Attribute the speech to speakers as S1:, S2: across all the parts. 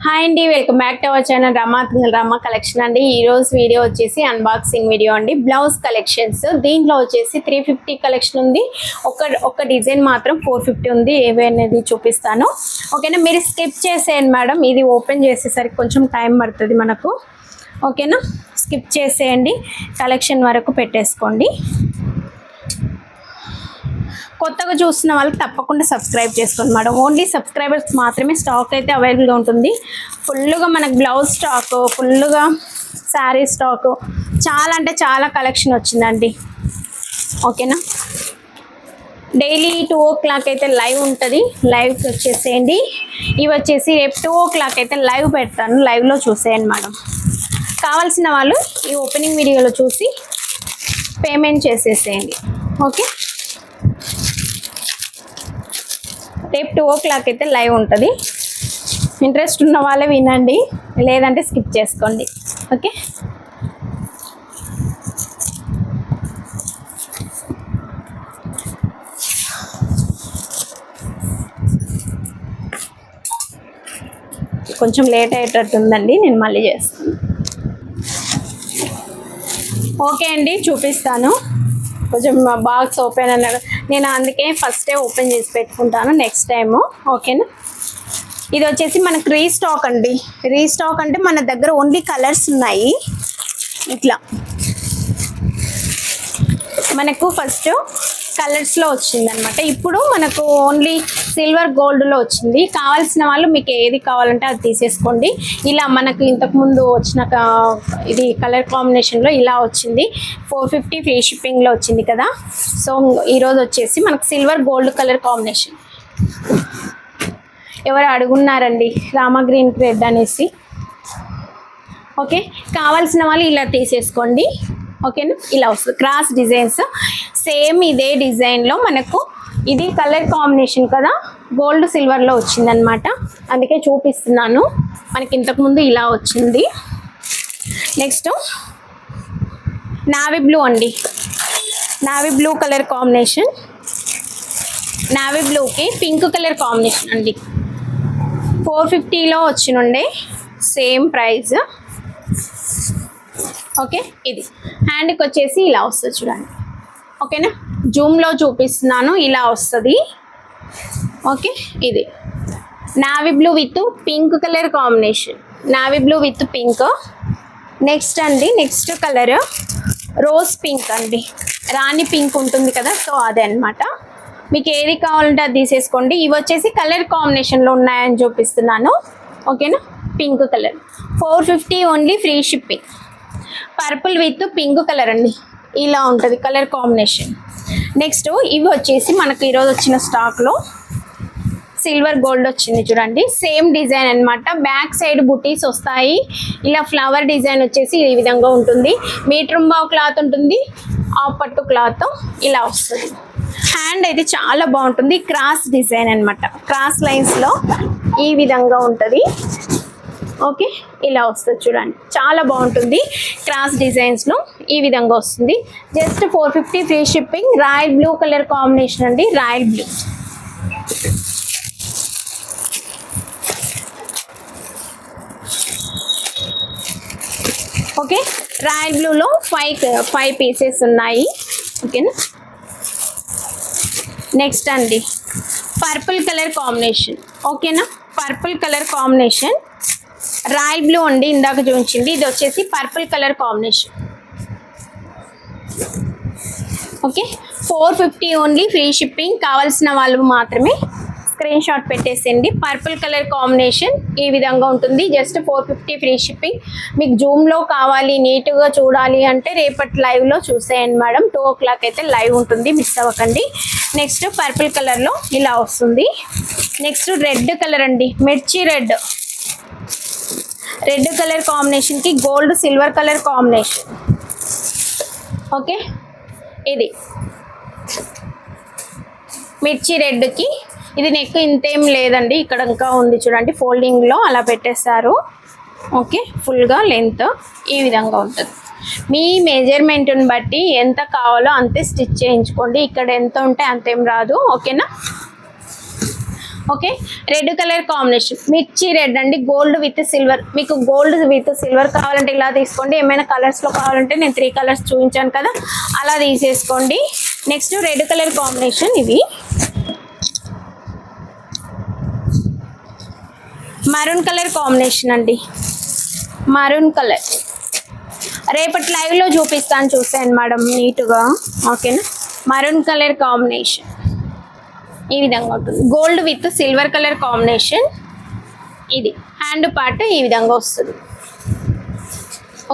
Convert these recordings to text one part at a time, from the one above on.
S1: Hi అండి, welcome back to our channel Rama collection అండి. ఈ రోజు వీడియో వచ్చేసి అన్బాక్సింగ్ వీడియో అండి. బ్లౌజ్ కలెక్షన్స్ దీంట్లో వచ్చేసి 350 కలెక్షన్ ఉంది. ఒక డిజైన్ మాత్రం 450 ఉంది. ఏవి అనేది చూపిస్తాను. ఓకేనా, మీరు స్కిప్ చేసేయండి మేడం. ఇది ఓపెన్ చేసేసరికి కొంచెం టైం పడుతుంది మనకు. ఓకేనా, స్కిప్ చేసేయండి, కలెక్షన్ వరకు పెట్టేసుకోండి. కొత్తగా చూస్తున్న వాళ్ళకి తప్పకుండా సబ్స్క్రైబ్ చేసుకోండి మేడం. ఓన్లీ సబ్స్క్రైబర్స్ మాత్రమే స్టాక్ అయితే అవైలబుల్గా ఉంటుంది. ఫుల్గా మనకు బ్లౌజ్ స్టాక్, ఫుల్గా శారీ స్టాక్, చాలా అంటే చాలా కలెక్షన్ వచ్చిందండి. ఓకేనా, డైలీ 2 o'clock అయితే లైవ్ ఉంటుంది. లైవ్కి వచ్చేసేయండి. ఇవి వచ్చేసి రేపు 2 o'clock అయితే లైవ్ పెడతాను. లైవ్లో చూసేయండి మేడం. కావాల్సిన వాళ్ళు ఈ ఓపెనింగ్ వీడియోలో చూసి పేమెంట్ చేసేసేయండి. ఓకే, రేపు 2 o'clock అయితే లైవ్ ఉంటుంది. ఇంట్రెస్ట్ ఉన్న వాళ్ళే వినండి, లేదంటే స్కిప్ చేసుకోండి. ఓకే, కొంచెం లేట్ అయ్యేటట్టు ఉందండి, నేను మళ్ళీ చేస్తాను. ఓకే అండి, చూపిస్తాను. కొంచెం బాక్స్ ఓపెన్ అన్నాడు, నేను అందుకే ఫస్టే ఓపెన్ చేసి పెట్టుకుంటాను నెక్స్ట్ టైము. ఓకేనా, ఇది వచ్చేసి మనకు రీస్టాక్ అండి. రీస్టాక్ అంటే మన దగ్గర ఓన్లీ కలర్స్ ఉన్నాయి. ఇట్లా మనకు ఫస్ట్ కలర్స్లో వచ్చిందనమాట. ఇప్పుడు మనకు ఓన్లీ సిల్వర్ గోల్డ్లో వచ్చింది. కావాల్సిన వాళ్ళు మీకు ఏది కావాలంటే అది తీసేసుకోండి. ఇలా మనకు ఇంతకుముందు వచ్చిన ఇది కలర్ కాంబినేషన్లో ఇలా వచ్చింది. 450 ఫ్రీ షిప్పింగ్లో వచ్చింది కదా. సో ఈరోజు వచ్చేసి మనకు సిల్వర్ గోల్డ్ కలర్ కాంబినేషన్. ఎవరు అడుగున్నారండి రామా గ్రీన్ రెడ్ అనేసి. ఓకే, కావాల్సిన వాళ్ళు ఇలా తీసేసుకోండి. ఓకేనా, ఇలా వస్తుంది క్రాస్ డిజైన్స్. సేమ్ ఇదే డిజైన్లో మనకు ఇది కలర్ కాంబినేషన్ కదా, గోల్డ్ సిల్వర్లో వచ్చిందనమాట. అందుకే చూపిస్తున్నాను. మనకి ఇంతకుముందు ఇలా వచ్చింది. నెక్స్ట్ నావీ బ్లూ అండి. Navy blue colour combination. Navy బ్లూకి పింక్ కలర్ కాంబినేషన్ అండి. 450లో వచ్చినుండే, సేమ్ ప్రైస్. ఓకే, ఇది హ్యాండ్కి వచ్చేసి ఇలా వస్తుంది చూడండి. ఓకేనా, జూమ్లో చూపిస్తున్నాను, ఇలా వస్తుంది. ఓకే, ఇది navy blue with pink colour combination. Navy blue with pink. Next అండి, నెక్స్ట్ కలర్ రోజ్ పింక్ అండి. రాణి పింక్ ఉంటుంది కదా, సో అదే అనమాట. మీకు ఏది కావాలంటే అది తీసేసుకోండి. ఇవి వచ్చేసి కలర్ కాంబినేషన్లో ఉన్నాయని చూపిస్తున్నాను. ఓకేనా, pink colour 450 only free shipping. Purple with pink colour అండి, ఇలా ఉంటుంది కలర్ కాంబినేషన్. నెక్స్ట్ ఇవి వచ్చేసి మనకు ఈరోజు వచ్చిన స్టాక్లో సిల్వర్ గోల్డ్ వచ్చింది చూడండి. సేమ్ డిజైన్ అనమాట. బ్యాక్ సైడ్ బుటీస్ వస్తాయి. ఇలా ఫ్లవర్ డిజైన్ వచ్చేసి ఈ విధంగా ఉంటుంది. మీటర్ బావ్ క్లాత్ ఉంటుంది, ఆ పట్టు క్లాత్ ఇలా వస్తుంది. హ్యాండ్ అయితే చాలా బాగుంటుంది. క్రాస్ డిజైన్ అనమాట. క్రాస్ లైన్స్లో ఈ విధంగా ఉంటుంది. ఓకే, ఇలా వస్తుంది చూడండి, చాలా బాగుంటుంది. క్రాస్ డిజైన్స్లో ఈ విధంగా వస్తుంది. Just 450 free shipping. Royal blue colour combination అండి, రాయల్ బ్లూ. ఓకే, రాయల్ బ్లూలో 5 పీసెస్ ఉన్నాయి. ఓకేనా, నెక్స్ట్ అండి పర్పుల్ కలర్ కాంబినేషన్. ఓకేనా, purple colour combination. Royal blue అండి, ఇందాక చూపించింది. ఇది వచ్చేసి purple colour combination. Okay, 450 only free shipping. కావాల్సిన వాళ్ళు మాత్రమే స్క్రీన్ షాట్ పెట్టేసేయండి. పర్పుల్ కలర్ కాంబినేషన్ ఈ విధంగా ఉంటుంది. Just 450 free shipping. మీకు జూమ్లో కావాలి, నీట్గా చూడాలి అంటే రేపటి లైవ్లో చూసేయండి మేడం. 2 o'clock అయితే లైవ్ ఉంటుంది, మిస్ అవ్వకండి. నెక్స్ట్ పర్పుల్ కలర్లో ఇలా వస్తుంది. నెక్స్ట్ రెడ్ కలర్ అండి, మిర్చి రెడ్. రెడ్ కలర్ కాంబినేషన్కి gold silver colour combination. Okay, ఇది మిర్చి రెడ్కి ఇది నెక్ ఇంతేం లేదండి, ఇక్కడ ఇంకా ఉంది చూడండి, ఫోల్డింగ్లో అలా పెట్టేస్తారు. ఓకే, ఫుల్గా లెంత్ ఈ విధంగా ఉంటుంది. మీ మెజర్మెంట్ని బట్టి ఎంత కావాలో అంతే స్టిచ్ చేయించుకోండి. ఇక్కడ ఎంత ఉంటే అంతేం రాదు. ఓకేనా, ఓకే, రెడ్ కలర్ కాంబినేషన్, మిర్చి రెడ్ అండి, గోల్డ్ విత్ సిల్వర్. మీకు గోల్డ్ విత్ సిల్వర్ కావాలంటే ఇలా తీసుకోండి, ఏమైనా కలర్స్లో కావాలంటే నేను 3 కలర్స్ చూపించాను కదా అలా తీసేసుకోండి. నెక్స్ట్ రెడ్ కలర్ కాంబినేషన్, ఇవి మరూన్ కలర్ కాంబినేషన్ అండి, మరూన్ కలర్. రేపటి లైవ్లో చూపిస్తాను, చూసాను మేడం నీట్గా. ఓకేనా, మరూన్ కలర్ కాంబినేషన్ ఈ విధంగా ఉంటుంది, gold with silver colour combination. ఇది హ్యాండ్ పార్ట్ ఈ విధంగా వస్తుంది.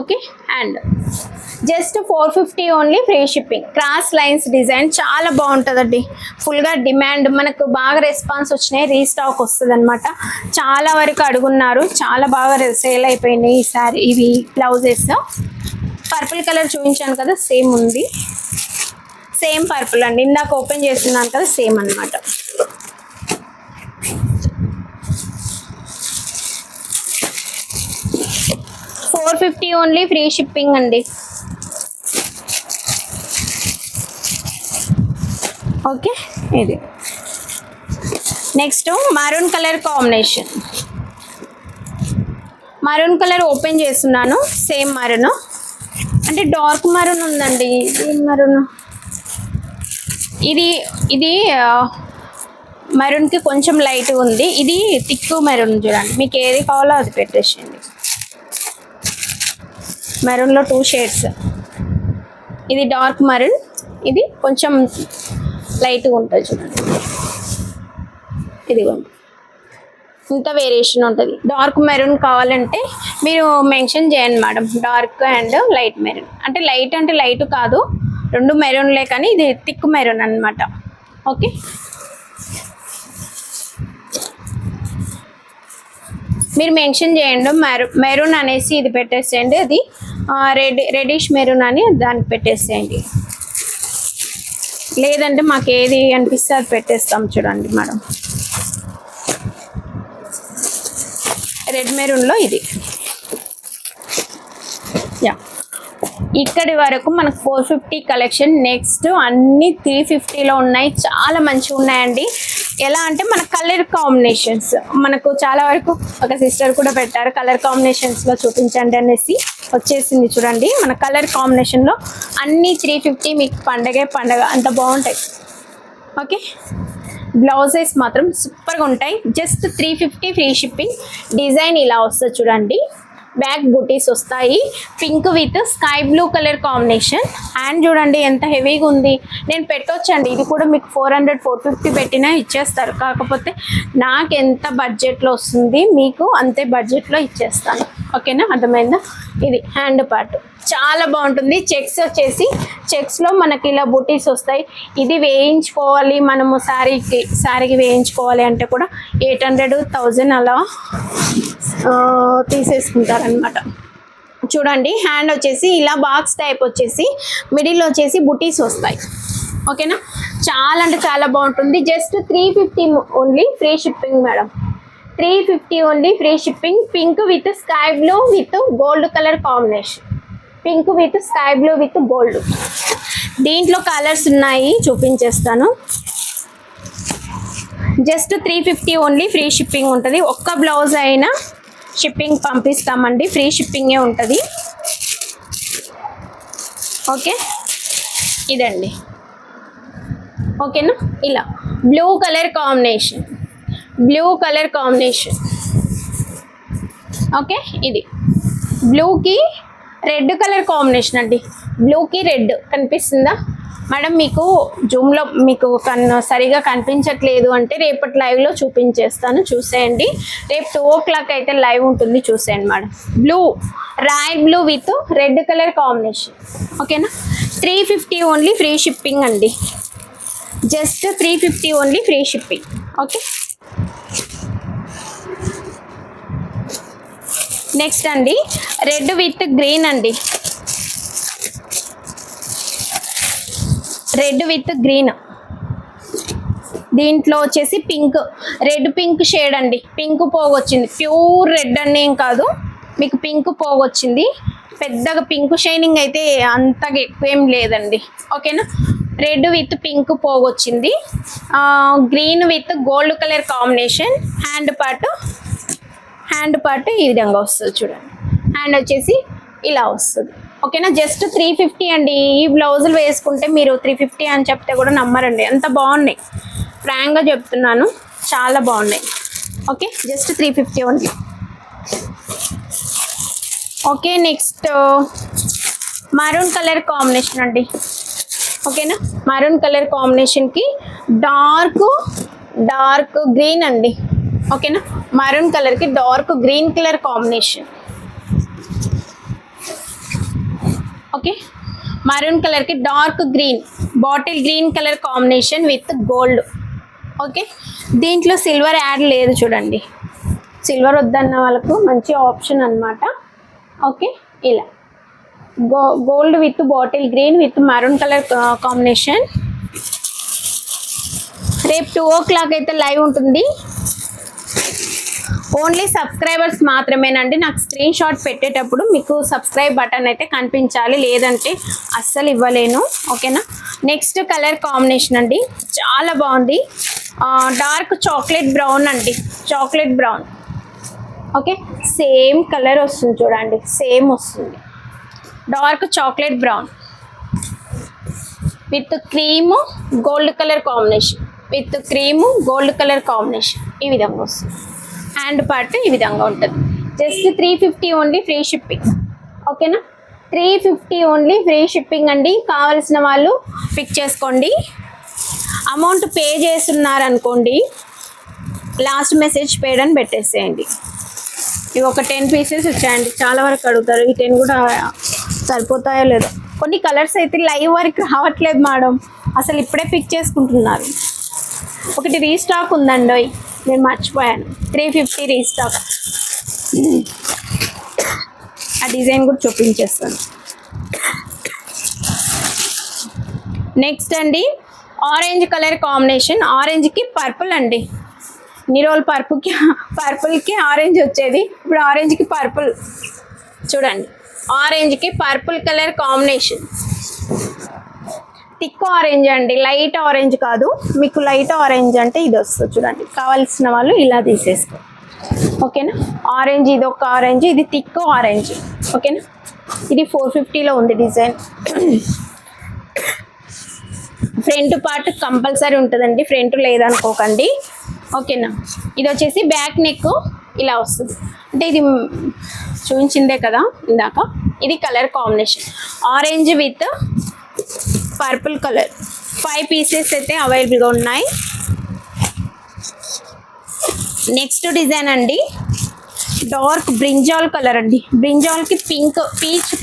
S1: Okay, hand just 450 only, free shipping. Cross lines design చాలా బాగుంటుందండి, ఫుల్గా డిమాండ్, మనకు బాగా రెస్పాన్స్ వచ్చినాయి, రీస్టాక్ వస్తుంది అనమాట. చాలా వరకు అడుగున్నారు, చాలా బాగా సేల్ అయిపోయినాయి ఈసారి ఇవి బ్లౌజెస్. పర్పుల్ కలర్ చూపించాను కదా, సేమ్ ఉంది, సేమ్ పర్పుల్ అండి, ఇందాక ఓపెన్ చేస్తున్నాను కదా సేమ్ అనమాట. $450 ఓన్లీ, ఫ్రీ షిప్పింగ్ అండి. ఓకే, ఇది next maroon colour combination. Maroon colour open చేస్తున్నాను, సేమ్ మరూన్ అంటే డార్క్ మరూన్ ఉందండి, మరూన్ ఇది ఇది మెరూన్కి కొంచెం లైట్ ఉంది, ఇది థిక్ మెరూన్. చూడండి మీకు ఏది కావాలో అది పెట్టేసేయండి. మెరూన్లో 2 షేడ్స్, ఇది డార్క్ మెరూన్, ఇది కొంచెం లైట్గా ఉంటుంది చూడండి. ఇదిగోండి, ఇంత వేరియేషన్ ఉంటుంది. డార్క్ మెరూన్ కావాలంటే మీరు మెన్షన్ చేయండి madam, dark and light maroon. అంటే లైట్ కాదు, 2 మెరూన్లే, కానీ ఇది థిక్ మెరూన్ అనమాట. ఓకే, మీరు మెన్షన్ చేయండి మెరూన్ అనేసి ఇది పెట్టేసేయండి, అది రెడిష్ మెరూన్ అని దానికి పెట్టేసేయండి. లేదంటే మాకు ఏది అనిపిస్తే అది పెట్టేస్తాం. చూడండి మేడం, రెడ్ మెరూన్లో ఇది. యా, ఇక్కడి వరకు మనకు 450 కలెక్షన్. నెక్స్ట్ అన్ని 350లో ఉన్నాయి, చాలా మంచిగా ఉన్నాయండి. ఎలా అంటే మన కలర్ కాంబినేషన్స్, మనకు చాలా వరకు ఒక సిస్టర్ కూడా పెట్టారు కలర్ కాంబినేషన్స్లో చూపించండి అనేసి, వచ్చేసింది చూడండి. మన కలర్ కాంబినేషన్లో అన్ని 350, మీకు పండగ అంత బాగుంటాయి. ఓకే, బ్లౌజెస్ మాత్రం సూపర్గా ఉంటాయి. Just 350, free shipping. డిజైన్ ఇలా వస్తుంది చూడండి, బ్యాక్ బూటీస్ వస్తాయి, pink with sky blue colour combination. Hand చూడండి ఎంత హెవీగా ఉంది. నేను పెట్టొచ్చండి, ఇది కూడా మీకు 400, 450 పెట్టినా ఇచ్చేస్తారు. కాకపోతే నాకు ఎంత బడ్జెట్లో వస్తుంది, మీకు అంతే బడ్జెట్లో ఇచ్చేస్తాను. ఓకేనా, అర్థమైందా? ఇది హ్యాండ్ పార్ట్ చాలా బాగుంటుంది. చెక్స్ వచ్చేసి చెక్స్లో మనకి ఇలా బూటీస్ వస్తాయి. ఇది వేయించుకోవాలి మనము, శారీకి వేయించుకోవాలి అంటే కూడా 800, 1000 అలా తీసేసుకుంటారనమాట. చూడండి, హ్యాండ్ వచ్చేసి ఇలా బాక్స్ టైప్ వచ్చేసి మిడిల్ వచ్చేసి బుటీస్ వస్తాయి. ఓకేనా, చాలా అంటే చాలా బాగుంటుంది. Just 350 only, free shipping madam. 350 only, free shipping. Pink with sky blue with gold colour combination, pink with sky blue with gold. దీంట్లో కలర్స్ ఉన్నాయి, చూపించేస్తాను. జస్ట్ 350 ఓన్లీ, ఫ్రీ షిప్పింగ్ ఉంటుంది. ఒక్క బ్లౌజ్ అయినా షిప్పింగ్ పంపిస్తామండి, ఫ్రీ షిప్పింగే ఉంటుంది. ఓకే, ఇదండి. ఓకేనా, ఇలా బ్లూ కలర్ కాంబినేషన్, ఓకే. ఇది బ్లూకి రెడ్ కలర్ కాంబినేషన్ అండి, బ్లూకి రెడ్ కనిపిస్తుందా మేడం? మీకు జూమ్లో మీకు సరిగా కనిపించట్లేదు అంటే రేపటి లైవ్లో చూపించేస్తాను, చూసేయండి. రేపు 2 o'clock అయితే లైవ్ ఉంటుంది, చూసేయండి madam. Blue, royal blue with red colour combination. ఓకేనా, 350 ఓన్లీ, ఫ్రీ షిప్పింగ్ అండి. Just 350 only, free shipping. Okay, next అండి రెడ్ విత్ గ్రీన్ అండి, రెడ్ విత్ గ్రీన్. దీంట్లో వచ్చేసి పింక్, రెడ్ పింక్ షేడ్ అండి, పింక్ పోగొచ్చింది. ప్యూర్ రెడ్ అని ఏం కాదు, మీకు పింక్ పోగొచ్చింది. పెద్దగా పింక్ షైనింగ్ అయితే అంతగా ఎక్కువ ఏం లేదండి. ఓకేనా, రెడ్ విత్ పింక్ పోగు వచ్చింది, green with gold colour combination. Hand part ఈ విధంగా వస్తుంది చూడండి. హ్యాండ్ వచ్చేసి ఇలా వస్తుంది. ఓకేనా, జస్ట్ 350 అండి. ఈ బ్లౌజులు వేసుకుంటే మీరు 350 అని చెప్తే కూడా నమ్మరండి, అంత బాగున్నాయి. ఫ్రాంక్గా చెప్తున్నాను, చాలా బాగున్నాయి. Okay, just 350 only. Okay, next maroon colour combination అండి. ఓకేనా, మరూన్ కలర్ కాంబినేషన్కి డార్క్ గ్రీన్ అండి. ఓకేనా, మరూన్ కలర్కి dark green colour combination. Okay, maroon కలర్కి dark green, bottle green colour combination with gold. Okay, దీంట్లో సిల్వర్ యాడ్ లేదు చూడండి. సిల్వర్ వద్దన్న వాళ్ళకు మంచి ఆప్షన్ అన్నమాట. ఓకే, ఇలా gold with bottle green with maroon colour combination. రేపు 2 o'clock అయితే లైవ్ ఉంటుంది. ఓన్లీ సబ్స్క్రైబర్స్ మాత్రమేనండి. నాకు స్క్రీన్ షాట్ పెట్టేటప్పుడు మీకు సబ్స్క్రైబ్ బటన్ అయితే కనిపించాలి, లేదంటే అస్సలు ఇవ్వలేను. ఓకేనా, నెక్స్ట్ కలర్ కాంబినేషన్ అండి, చాలా బాగుంది. డార్క్ చాక్లెట్ బ్రౌన్ అండి, chocolate brown. Okay, same colour వస్తుంది చూడండి, సేమ్ వస్తుంది. Dark chocolate brown with cream gold colour combination, ఈ విధంగా వస్తుంది. హ్యాండ్ పార్ట్ ఈ విధంగా ఉంటుంది. Just 350 only, free shipping. ఓకేనా, 350 ఓన్లీ, ఫ్రీ షిప్పింగ్ అండి. కావాల్సిన వాళ్ళు పిక్ చేసుకోండి. అమౌంట్ పే చేస్తున్నారనుకోండి, లాస్ట్ మెసేజ్ పేడ్ అని పెట్టేసేయండి. ఇవి ఒక 10 పీసెస్ వచ్చాయండి, చాలా వరకు అడుగుతారు. ఈ 10 కూడా సరిపోతాయో లేదో. కొన్ని కలర్స్ అయితే లైవ్ వరకు రావట్లేదు మేడం, అసలు ఇప్పుడే పిక్ చేసుకుంటున్నారు. ఒకటి రీస్టాక్ ఉందండి, నేను మర్చిపోయాను. 350 రీస్టాక్. ఆ డిజైన్ కూడా చూపించేస్తాను. నెక్స్ట్ అండి ఆరెంజ్ కలర్ కాంబినేషన్, ఆరెంజ్కి పర్పుల్ అండి. నిరోల్ పర్పుల్కి ఆరెంజ్ వచ్చేది, ఇప్పుడు ఆరెంజ్కి పర్పుల్ చూడండి. ఆరెంజ్కి purple colour combination, thick orange అండి, లైట్ ఆరెంజ్ కాదు. మీకు లైట్ ఆరెంజ్ అంటే ఇది వస్తుంది చూడండి. కావాల్సిన వాళ్ళు ఇలా తీసేసుకో. ఓకేనా, ఆరెంజ్, ఇది ఒక ఆరెంజ్, ఇది థిక్ ఆరెంజ్. ఓకేనా, ఇది 450లో ఉంది డిజైన్. ఫ్రంట్ పార్ట్ కంపల్సరీ ఉంటుందండి, ఫ్రంట్ లేదనుకోకండి. ఓకేనా, ఇది వచ్చేసి బ్యాక్ నెక్ ఇలా వస్తుంది. అంటే ఇది చూపించిందే కదా ఇందాక. ఇది colour combination orange with purple colour. 5 pieces అయితే అవైలబుల్గా ఉన్నాయి. నెక్స్ట్ డిజైన్ అండి, డార్క్ బ్రింజాల్ కలర్ అండి. బ్రింజాల్కి pink, peach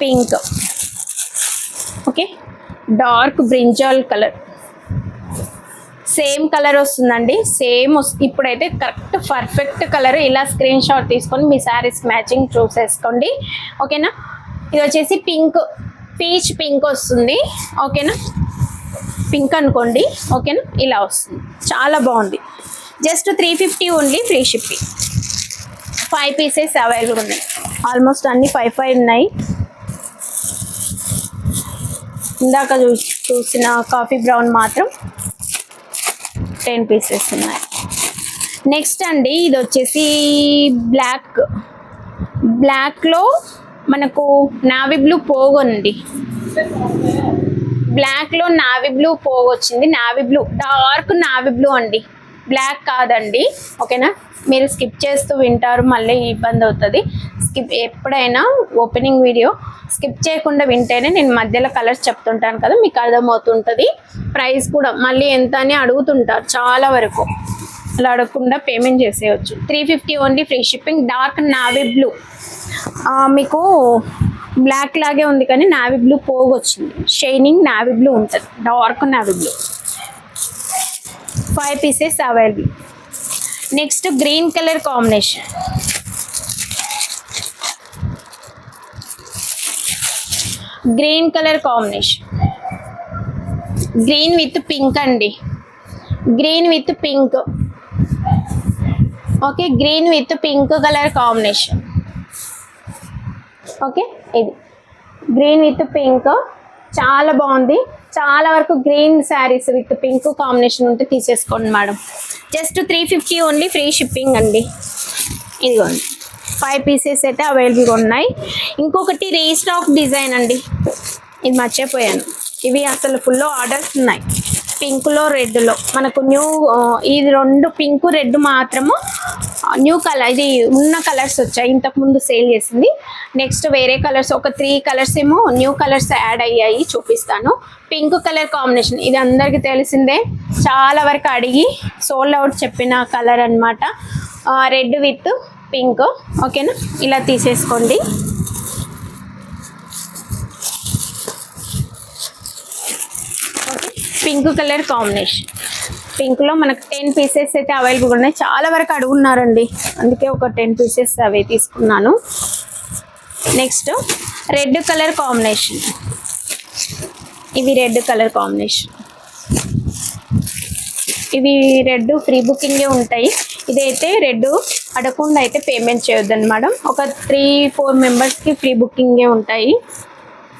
S1: pink. Okay, dark brinjal colour, same colour వస్తుందండి, సేమ్. ఇప్పుడైతే కరెక్ట్ పర్ఫెక్ట్ కలర్. ఇలా స్క్రీన్ షాట్ తీసుకొని మీ శారీస్ మ్యాచింగ్ చూసేసుకోండి. ఓకేనా, ఇది వచ్చేసి పీచ్ పింక్ వస్తుంది. ఓకేనా, పింక్ అనుకోండి. ఓకేనా, ఇలా వస్తుంది, చాలా బాగుంది. Just 350 only, free shipping. 5 pieces available ఉన్నాయి. ఆల్మోస్ట్ అన్ని 5 ఉన్నాయి. ఇందాక చూసిన కాఫీ బ్రౌన్ మాత్రం 10 పీసెస్ ఉన్నాయి. నెక్స్ట్ అండి ఇది వచ్చేసి బ్లాక్లో మనకు నావీ బ్లూ పోగు అండి. బ్లాక్లో నావీ బ్లూ పోగు వచ్చింది. Navy blue, dark navy blue అండి, బ్లాక్ కాదండి. ఓకేనా, మీరు స్కిప్ చేస్తూ వింటారు, మళ్ళీ ఇబ్బంది అవుతుంది. ఎప్పుడైనా ఓపెనింగ్ వీడియో స్కిప్ చేయకుండా వింటేనే నేను మధ్యలో కలర్స్ చెప్తుంటాను కదా, మీకు అర్థమవుతుంటుంది. ప్రైస్ కూడా మళ్ళీ ఎంత అని అడుగుతుంటారు చాలా వరకు, అలా అడగకుండా పేమెంట్ చేసేయచ్చు. 350 only, free shipping. Dark navy blue, మీకు బ్లాక్ లాగే ఉంది కానీ నావీ బ్లూ పోగు వచ్చింది. షైనింగ్ నావీ బ్లూ ఉంటుంది, dark navy blue. 5 pieces available. Next green colour combination, green with pink అండి, green with pink. Okay, green with pink colour combination. Okay, ఇది green with pink, చాలా బాగుంది. చాలా వరకు green saris with pink combination ఉంటే తీసేసుకోండి madam. Just 350 only, free shipping అండి. ఇదిగోండి 5 పీసెస్ అయితే అవైలబుల్గా ఉన్నాయి. ఇంకొకటి రీస్టాక్ డిజైన్ అండి, ఇది మర్చిపోయాను. ఇవి అసలు ఫుల్ ఆర్డర్స్ ఉన్నాయి. పింక్లో రెడ్లో మనకు న్యూ, ఇది 2 పింక్ రెడ్ మాత్రము న్యూ కలర్, ఇది ఉన్న కలర్స్ వచ్చాయి, ఇంతకుముందు సేల్ చేసింది. నెక్స్ట్ వేరే కలర్స్ ఒక 3 కలర్స్ ఏమో న్యూ కలర్స్ యాడ్ అయ్యాయి, చూపిస్తాను. పింక్ కలర్ కాంబినేషన్ ఇది అందరికీ తెలిసిందే, చాలా వరకు అడిగి సోల్డ్ అవుట్ చెప్పిన కలర్ అనమాట. Red with pink. ఓకేనా, ఇలా తీసేసుకోండి. పింక్ కలర్ కాంబినేషన్, పింక్లో మనకు 10 పీసెస్ అయితే అవైలబుల్ ఉన్నాయి. చాలా వరకు అడుగున్నారండి, అందుకే ఒక 10 పీసెస్ అవి తీసుకున్నాను. నెక్స్ట్ రెడ్ కలర్ కాంబినేషన్, ఇవి రెడ్ కలర్ కాంబినేషన్, ఇవి రెడ్ ఫ్రీ బుకింగే ఉంటాయి. ఇదైతే రెడ్ అడగకుండా అయితే పేమెంట్ చేయొద్దండి మేడం. ఒక 3-4 మెంబర్స్కి ఫ్రీ బుకింగే ఉంటాయి.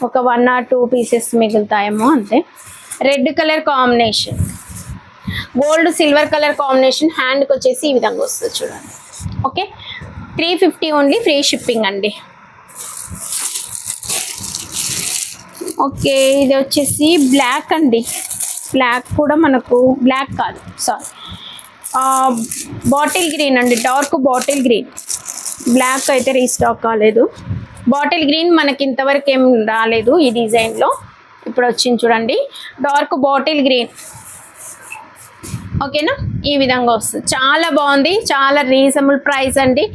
S1: ఒక 1 or 2 పీసెస్ మిగులుతాయేమో అంతే. Red colour combination, gold silver colour combination, హ్యాండ్కి వచ్చేసి ఈ విధంగా వస్తుంది చూడండి. ఓకే, 350 ఓన్లీ, ఫ్రీ షిప్పింగ్ అండి. ఓకే, ఇది వచ్చేసి బ్లాక్ అండి. బ్లాక్ కూడా మనకు, బ్లాక్ కాదు సారీ, బాటిల్ గ్రీన్ అండి, డార్క్ బాటిల్ గ్రీన్. బ్లాక్ అయితే రీస్టాక్ కాలేదు. బాటిల్ గ్రీన్ మనకి ఇంతవరకు ఏం రాలేదు ఈ డిజైన్లో, ఇప్పుడు వచ్చింది చూడండి, డార్క్ బాటిల్ గ్రీన్. ఓకేనా, ఈ విధంగా వస్తుంది. చాలా బాగుంది, చాలా రీజనబుల్ ప్రైస్ అండి.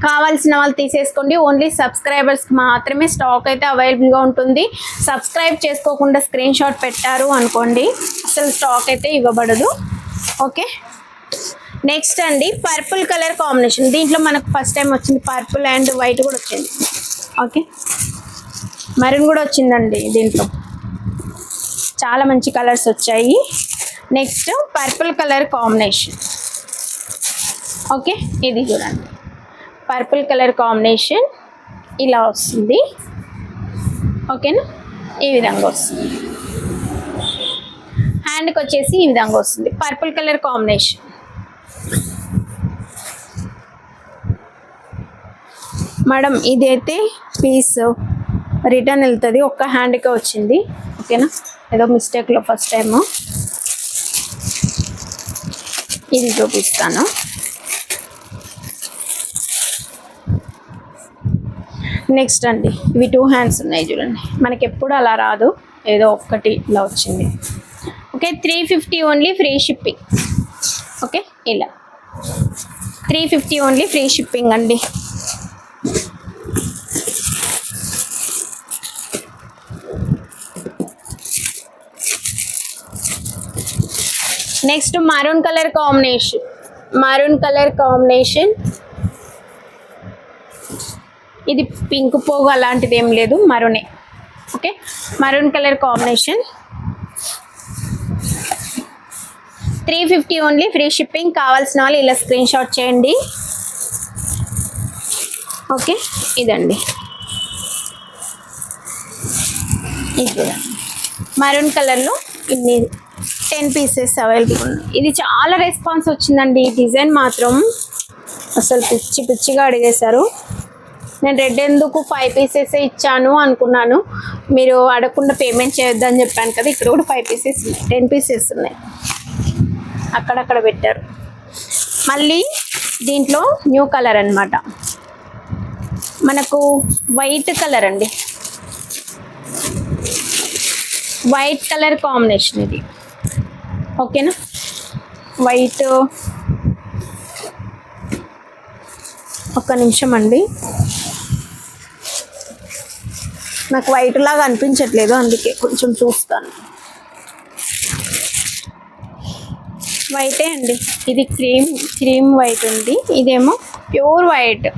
S1: కావాల్సిన వాళ్ళు తీసేసుకోండి. ఓన్లీ సబ్స్క్రైబర్స్కి మాత్రమే స్టాక్ అయితే అవైలబుల్గా ఉంటుంది. సబ్స్క్రైబ్ చేసుకోకుండా స్క్రీన్ షాట్ పెట్టారు అనుకోండి, అసలు స్టాక్ అయితే ఇవ్వబడదు. ఓకే, నెక్స్ట్ అండి పర్పుల్ కలర్ కాంబినేషన్. దీంట్లో మనకు ఫస్ట్ టైం వచ్చింది పర్పుల్ అండ్ వైట్ కూడా వచ్చింది. ఓకే, మెరూన్ కూడా వచ్చిందండి దీంట్లో, చాలా మంచి కలర్స్ వచ్చాయి. Next purple colour combination. Okay, ఇది చూడండి పర్పుల్ కలర్ కాంబినేషన్ ఇలా వస్తుంది. ఓకేనా, ఈ విధంగా వస్తుంది. హ్యాండ్కి వచ్చేసి ఈ విధంగా వస్తుంది పర్పుల్ కలర్ కాంబినేషన్. మేడం ఇదైతే పీస్ రిటర్న్ వెళ్తుంది, ఒక్క హ్యాండ్కే వచ్చింది. ఓకేనా, ఏదో మిస్టేక్లో ఫస్ట్ టైము. ఇది చూపిస్తాను. నెక్స్ట్ అండి ఇవి 2 హ్యాండ్స్ ఉన్నాయి చూడండి, మనకి ఎప్పుడు అలా రాదు, ఏదో ఒక్కటి ఇలా వచ్చింది. Okay, 350 only, free shipping. Okay, ఇలా 350 ఓన్లీ, ఫ్రీ షిప్పింగ్ అండి. Next maroon colour combination, maroon colour combination. ఇది పింక్ పోగు అలాంటిది ఏం లేదు, మరూనే. Okay, maroon colour combination, 350 only, free shipping. కావాల్సిన వాళ్ళు ఇలా స్క్రీన్ షాట్ చేయండి. ఓకే, ఇదండి, ఇది మరూన్ కలర్లో ఇన్ని 10 పీసెస్ అవైలబుల్ ఉన్నాయి. ఇది చాలా రెస్పాన్స్ వచ్చిందండి. ఈ డిజైన్ మాత్రం అసలు పిచ్చిగా అడిగేశారు. నేను రెడ్ ఎందుకు 5 పీసెస్ ఇచ్చాను అనుకున్నాను, మీరు అడగకుండా పేమెంట్ చేయొద్దని చెప్పాను కదా. ఇక్కడ కూడా 5 పీసెస్ ఉన్నాయి, 10 పీసెస్ ఉన్నాయి, అక్కడక్కడ పెట్టారు. మళ్ళీ దీంట్లో న్యూ కలర్ అన్నమాట, మనకు వైట్ కలర్ అండి, వైట్ కలర్ కాంబినేషన్ ఇది. ఓకేనా, వైట్, ఒక్క నిమిషం అండి, నాకు వైట్ లాగా అనిపించట్లేదు, అందుకే కొంచెం చూస్తాను. వైటే అండి, ఇది క్రీమ్ వైట్ ఉంది, ఇదేమో ప్యూర్ వైట్.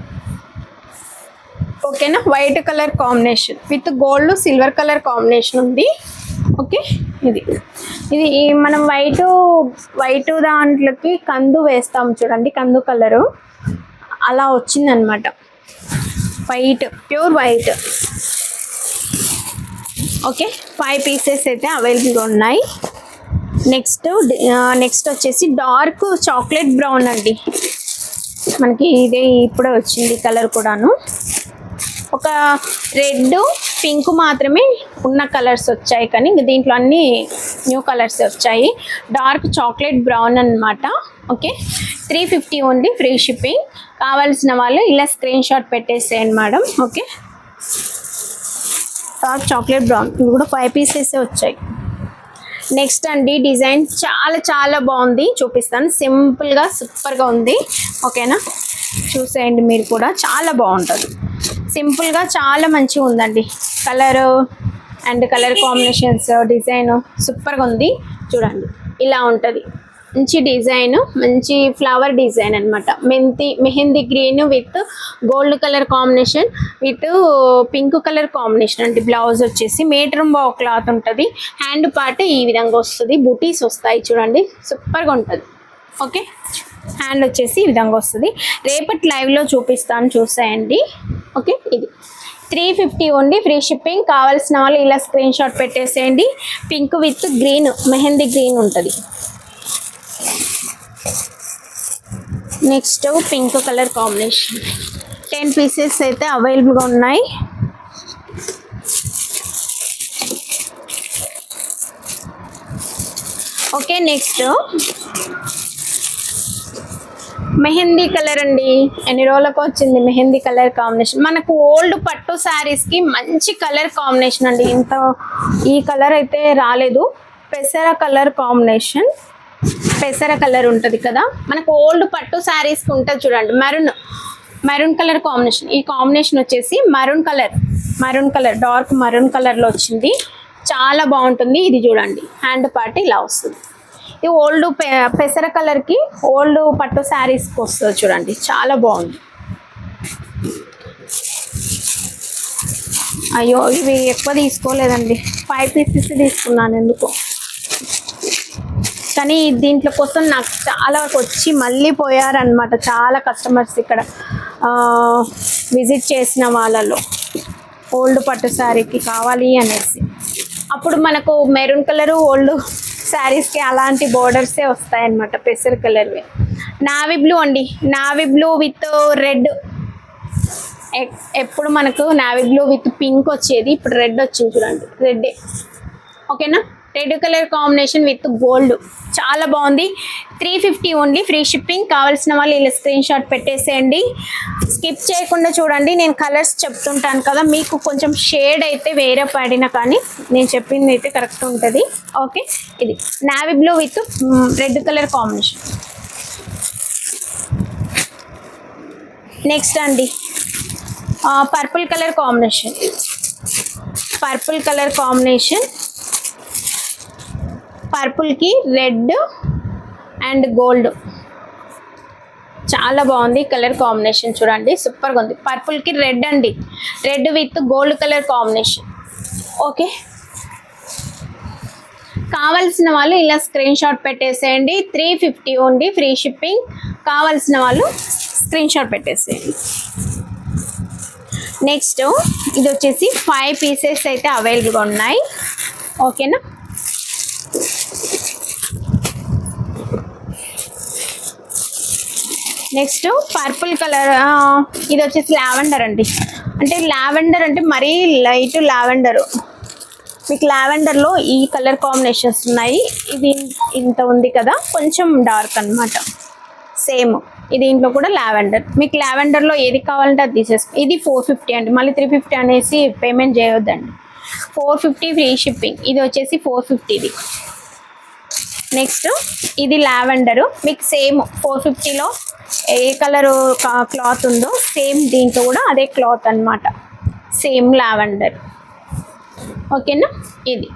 S1: ఓకేనా, white colour combination with gold silver colour combination ఉంది. ఓకే, ఇది మనం వైట్ దాంట్లోకి కందు వేస్తాం చూడండి, కందు కలరు అలా వచ్చిందనమాట. White, pure white. Okay 5 pieces అయితే అవైలబుల్గా ఉన్నాయి. నెక్స్ట్ వచ్చేసి డార్క్ చాక్లెట్ బ్రౌన్ అండి. మనకి ఇదే ఇప్పుడే వచ్చింది కలర్ కూడాను. ఒక రెడ్ పింక్ మాత్రమే ఉన్న కలర్స్ వచ్చాయి, కానీ దీంట్లో అన్ని న్యూ కలర్స్ వచ్చాయి. డార్క్ చాక్లెట్ బ్రౌన్ అన్నమాట. Okay 350 only, free shipping. కావాల్సిన వాళ్ళు ఇలా స్క్రీన్ షాట్ పెట్టేసేయండి madam. Okay dark chocolate brown, ఇవి కూడా 5 పీసెస్ వచ్చాయి. నెక్స్ట్ అండి డిజైన్ చాలా చాలా బాగుంది, చూపిస్తాను. సింపుల్గా సూపర్గా ఉంది. ఓకేనా, చూసేయండి మీరు కూడా, చాలా బాగుంటుంది. సింపుల్గా చాలా మంచిగా ఉందండి. Colour and colour combinations, design సూపర్గా ఉంది. చూడండి ఇలా ఉంటుంది, మంచి డిజైన్, మంచి ఫ్లవర్ డిజైన్ అనమాట. Mehndi green with gold colour combination with pink colour combination అండి. బ్లౌజ్ వచ్చేసి మీటర్ బావ్ క్లాత్ ఉంటుంది. హ్యాండ్ పార్ట్ ఈ విధంగా వస్తుంది, బుటీస్ వస్తాయి చూడండి, సూపర్గా ఉంటుంది. ఓకే హ్యాండ్ వచ్చేసి ఈ విధంగా వస్తుంది. రేపటి లైవ్లో చూపిస్తాను, చూసేయండి. ఓకే ఇది 350 ఓన్లీ, ఫ్రీ షిప్పింగ్. కావాల్సిన వాళ్ళు ఇలా స్క్రీన్ షాట్ పెట్టేసేయండి. Pink with green, mehndi green ఉంటుంది. Next pink colour combination 10 pieces అయితే అవైలబుల్గా ఉన్నాయి. ఓకే నెక్స్ట్ మెహందీ కలర్ అండి. ఎన్ని రోజులకు వచ్చింది మెహందీ కలర్ కాంబినేషన్. మనకు ఓల్డ్ పట్టు శారీస్కి మంచి కలర్ కాంబినేషన్ అండి. ఈ కలర్ అయితే రాలేదు. పెసర కలర్ కాంబినేషన్, పెసర కలర్ ఉంటుంది కదా మనకు ఓల్డ్ పట్టు శారీస్కి ఉంటుంది చూడండి. Maroon colour combination. ఈ కాంబినేషన్ వచ్చేసి మరూన్ కలర్ డార్క్ మరూన్ కలర్లో వచ్చింది, చాలా బాగుంటుంది. ఇది చూడండి హ్యాండ్ పార్ట్ ఇలా వస్తుంది. ఇది ఓల్డ్ పెసర కలర్కి ఓల్డ్ పట్టు శారీస్కి వస్తుంది చూడండి, చాలా బాగుంది. అయ్యో ఇవి ఎక్కువ తీసుకోలేదండి, 5 పీసెస్ తీసుకున్నాను ఎందుకో. కానీ దీంట్లో కోసం నాకు చాలా వచ్చి మళ్ళీ పోయారనమాట చాలా కస్టమర్స్ ఇక్కడ విజిట్ చేసిన వాళ్ళలో, ఓల్డ్ పట్టు శారీకి కావాలి అనేసి. అప్పుడు మనకు మెరూన్ కలరు ఓల్డ్ శారీస్కి అలాంటి బోర్డర్సే వస్తాయన్నమాట, పెసర్ కలర్వి. నావీ బ్లూ అండి, నావీ బ్లూ విత్ రెడ్. ఎప్పుడు మనకు నావీ బ్లూ విత్ పింక్ వచ్చేది, ఇప్పుడు రెడ్ వచ్చింది చూడండి, రెడ్డే. ఓకేనా, red colour combination with gold, చాలా బాగుంది. 350 ఓన్లీ, ఫ్రీ షిప్పింగ్. కావాల్సిన వాళ్ళు ఇలా స్క్రీన్ షాట్ పెట్టేసేయండి. స్కిప్ చేయకుండా చూడండి, నేను కలర్స్ చెప్తుంటాను కదా, మీకు కొంచెం షేడ్ అయితే వేరే పడినా కానీ నేను చెప్పింది అయితే కరెక్ట్ ఉంటుంది. ఓకే ఇది navy blue with red colour combination. Next అండి పర్పుల్ కలర్ కాంబినేషన్, పర్పుల్కి రెడ్ అండ్ గోల్డ్, చాలా బాగుంది కలర్ కాంబినేషన్ చూడండి, సూపర్గా ఉంది. పర్పుల్కి రెడ్ అండి, red with gold colour combination. Okay కావాల్సిన వాళ్ళు ఇలా స్క్రీన్ షాట్ పెట్టేసేయండి. 350 ఓన్లీ, ఫ్రీ షిప్పింగ్. కావాల్సిన వాళ్ళు స్క్రీన్ షాట్ పెట్టేసేయండి. నెక్స్ట్ ఇది వచ్చేసి 5 పీసెస్ అయితే అవైలబుల్గా ఉన్నాయి. ఓకేనా, నెక్స్ట్ పర్పుల్ కలర్, ఇది వచ్చేసి లావెండర్ అండి. అంటే లావెండర్ అంటే మరీ లైట్ లావెండర్, మీకు లావెండర్లో ఈ కలర్ కాంబినేషన్స్ ఉన్నాయి. ఇది ఇంత ఉంది కదా, కొంచెం డార్క్ అనమాట. సేమ్ దీంట్లో కూడా లావెండర్, మీకు లావెండర్లో ఏది కావాలంటే అది తీసేసుకో. ఇది 450 అండి, మళ్ళీ 350 అనేసి పేమెంట్ చేయొద్దండి. 450 ఫ్రీ షిప్పింగ్. ఇది వచ్చేసి 450 ఇది. నెక్స్ట్ ఇది లావెండరు, మీకు సేమ్ 450లో ఏ కలరు క్లాత్ ఉందో సేమ్ దీంట్లో కూడా అదే క్లాత్ అనమాట, సేమ్ లావెండర్. ఓకేనా, ఇది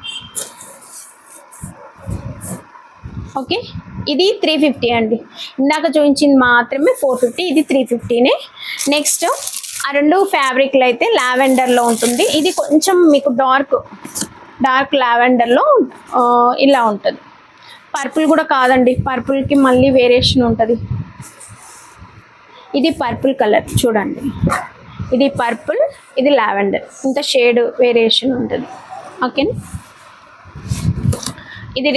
S1: ఓకే. ఇది 350 అండి, ఇందాక చూపించింది మాత్రమే 450, ఇది 350నే. నెక్స్ట్ ఆ రెండు ఫ్యాబ్రిక్లు అయితే లావెండర్లో ఉంటుంది. ఇది కొంచెం మీకు డార్క్ లావెండర్లో ఇలా ఉంటుంది. పర్పుల్ కూడా కాదండి, పర్పుల్కి మళ్ళీ వేరియేషన్ ఉంటుంది. ఇది పర్పుల్ కలర్ చూడండి, ఇది పర్పుల్, ఇది లావెండర్, ఇంత షేడ్ వేరియేషన్ ఉంటుంది. ఓకేనా. ఇది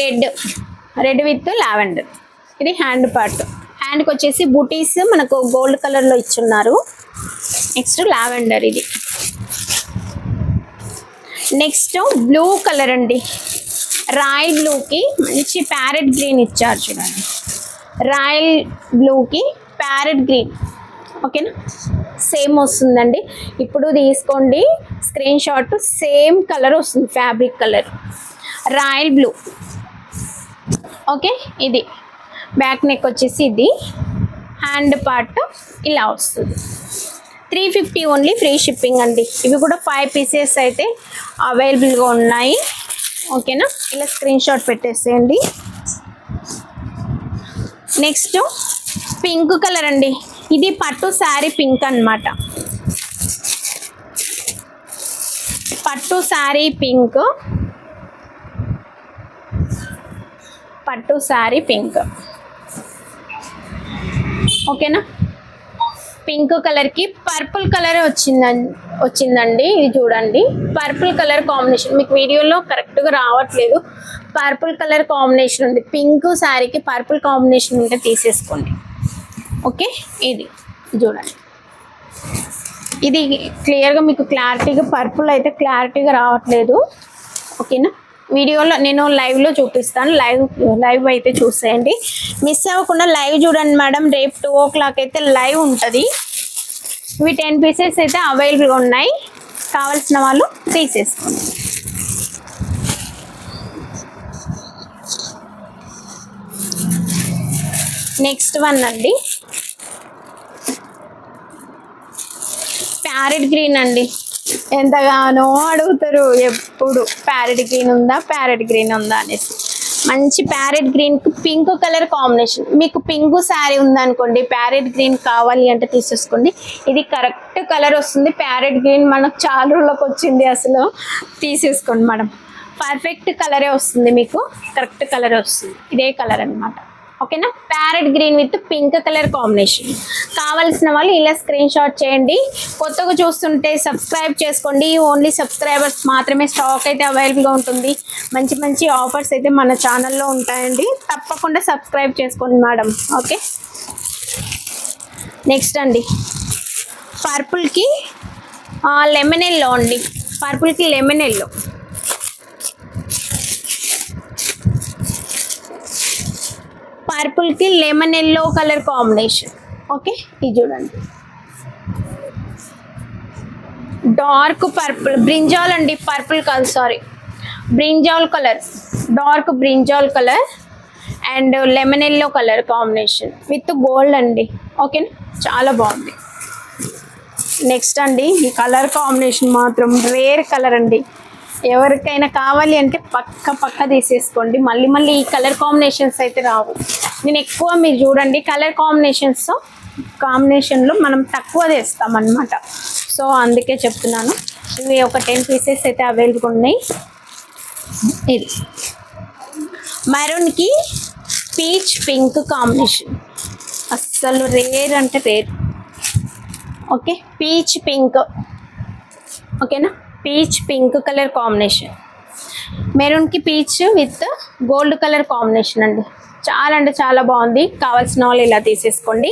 S1: రెడ్ విత్ లావెండర్. ఇది హ్యాండ్ పార్ట్. హ్యాండ్కి వచ్చేసి బూటీస్ మనకు గోల్డ్ కలర్లో ఇచ్చున్నారు. Next lavender. ఇది నెక్స్ట్ బ్లూ కలర్ అండి. రాయల్ బ్లూకి మంచి ప్యారెట్ గ్రీన్ ఇచ్చారు చూడండి. రాయల్ బ్లూకి ప్యారెట్ గ్రీన్. ఓకేనా, సేమ్ వస్తుందండి. ఇప్పుడు తీసుకోండి స్క్రీన్ షాట్. సేమ్ కలర్ వస్తుంది, fabric colour royal blue. Okay, ఇది బ్యాక్ నెక్ వచ్చేసి ఇది. హ్యాండ్ పార్ట్ ఇలా వస్తుంది. 350 ఓన్లీ, ఫ్రీ షిప్పింగ్ అండి. ఇవి కూడా 5 పీసెస్ అయితే అవైలబుల్గా ఉన్నాయి. ఓకేనా, ఇలా స్క్రీన్ షాట్ పెట్టేసేయండి. నెక్స్ట్ పింక్ కలర్ అండి. ఇది పట్టు శారీ పింక్ అన్నమాట. పట్టు శారీ పింక్. పట్టు శారీ పింక్. ఓకేనా, పింక్ కలర్కి పర్పుల్ కలర్ వచ్చిందండి. ఇది చూడండి, పర్పుల్ కలర్ కాంబినేషన్. మీకు వీడియోలో కరెక్ట్గా రావట్లేదు. పర్పుల్ కలర్ కాంబినేషన్ ఉంది. పింక్ శారీకి పర్పుల్ కాంబినేషన్ ఉంటే తీసేసుకోండి. ఓకే, ఇది చూడండి. ఇది క్లియర్గా మీకు క్లారిటీగా పర్పుల్ అయితే క్లారిటీగా రావట్లేదు. ఓకేనా, వీడియోలో నేను లైవ్లో చూపిస్తాను. లైవ్ అయితే చూసేయండి. మిస్ అవ్వకుండా లైవ్ చూడండి మేడం. రేపు 2 o'clock అయితే లైవ్ ఉంటుంది. ఇవి 10 పీసెస్ అయితే అవైలబుల్గా ఉన్నాయి. కావాల్సిన వాళ్ళు తీసేసుకోండి. నెక్స్ట్ వన్ అండి, ప్యారెట్ గ్రీన్ అండి. ఎంతగానో అడుగుతారు ఎప్పుడు, ప్యారెట్ గ్రీన్ ఉందా, ప్యారెట్ గ్రీన్ ఉందా అనేసి. మంచి ప్యారెట్ గ్రీన్కి పింక్ కలర్ కాంబినేషన్. మీకు పింక్ శారీ ఉందనుకోండి, ప్యారెట్ గ్రీన్ కావాలి అంటే తీసేసుకోండి. ఇది కరెక్ట్ కలర్ వస్తుంది. ప్యారెట్ గ్రీన్ మనకు చాలా రోజులకు వచ్చింది, అసలు తీసేసుకోండి మేడం. పర్ఫెక్ట్ కలరే వస్తుంది, మీకు కరెక్ట్ కలరే వస్తుంది. ఇదే కలర్ అనమాట. ఓకేనా, parrot green with pink colour combination. కావాల్సిన వాళ్ళు ఇలా స్క్రీన్ షాట్ చేయండి. కొత్తగా చూస్తుంటే సబ్స్క్రైబ్ చేసుకోండి. ఓన్లీ సబ్స్క్రైబర్స్ మాత్రమే స్టాక్ అయితే అవైలబుల్గా ఉంటుంది. మంచి మంచి ఆఫర్స్ అయితే మన ఛానల్లో ఉంటాయండి. తప్పకుండా సబ్స్క్రైబ్ చేసుకోండి మేడం. ఓకే, నెక్స్ట్ అండి, పర్పుల్కి లెమన్ ఎల్లో అండి. పర్పుల్కి లెమన్ ఎల్లో. పర్పుల్కి lemon yellow colour combination. Okay, ఇది చూడండి, డార్క్ పర్పుల్ బ్రింజాల్ అండి. పర్పుల్ కాదు, sorry, brinjal colour. Dark brinjal colour and lemon yellow colour combination with gold అండి. ఓకేనా, చాలా బాగుంది. నెక్స్ట్ అండి, ఈ కలర్ కాంబినేషన్ మాత్రం రేర్ కలర్ అండి. ఎవరికైనా కావాలి అంటే పక్క తీసేసుకోండి. మళ్ళీ ఈ కలర్ కాంబినేషన్స్ అయితే రావు. నేను ఎక్కువ, మీరు చూడండి, కలర్ కాంబినేషన్లో మనం తక్కువ తెస్తాం అన్నమాట. సో అందుకే చెప్తున్నాను. ఇవి ఒక 10 పీసెస్ అయితే అవైలబుల్గా ఉన్నాయి. ఇది మెరూన్కి పీచ్ పింక్ కాంబినేషన్. అస్సలు రేర్ అంటే రేర్. Okay, peach pink. ఓకేనా, పీచ్ పింక్ కలర్ కాంబినేషన్. మెరూన్కి peach with gold colour combination అండి. చాలా అంటే చాలా బాగుంది. కావాల్సిన వాళ్ళు ఇలా తీసేసుకోండి.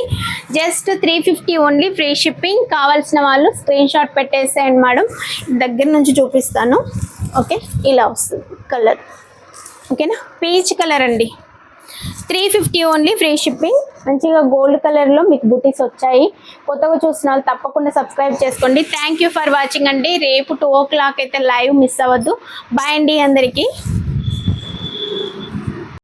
S1: Just 350 only, free shipping. కావాల్సిన వాళ్ళు స్క్రీన్ షాట్ పెట్టేసేయండి మేడం. దగ్గర నుంచి చూపిస్తాను. ఓకే, ఇలా వస్తుంది కలర్. ఓకేనా, పీచ్ కలర్ అండి. 350 ఓన్లీ, ఫ్రీ షిప్పింగ్. మంచిగా గోల్డ్ కలర్లో మీకు బుటీస్ వచ్చాయి. కొత్తగా చూసిన వాళ్ళు తప్పకుండా సబ్స్క్రైబ్ చేసుకోండి. థ్యాంక్ యూ ఫర్ వాచింగ్ అండి. రేపు 2 o'clock అయితే లైవ్, మిస్ అవ్వద్దు. బాయ్ అండి అందరికీ.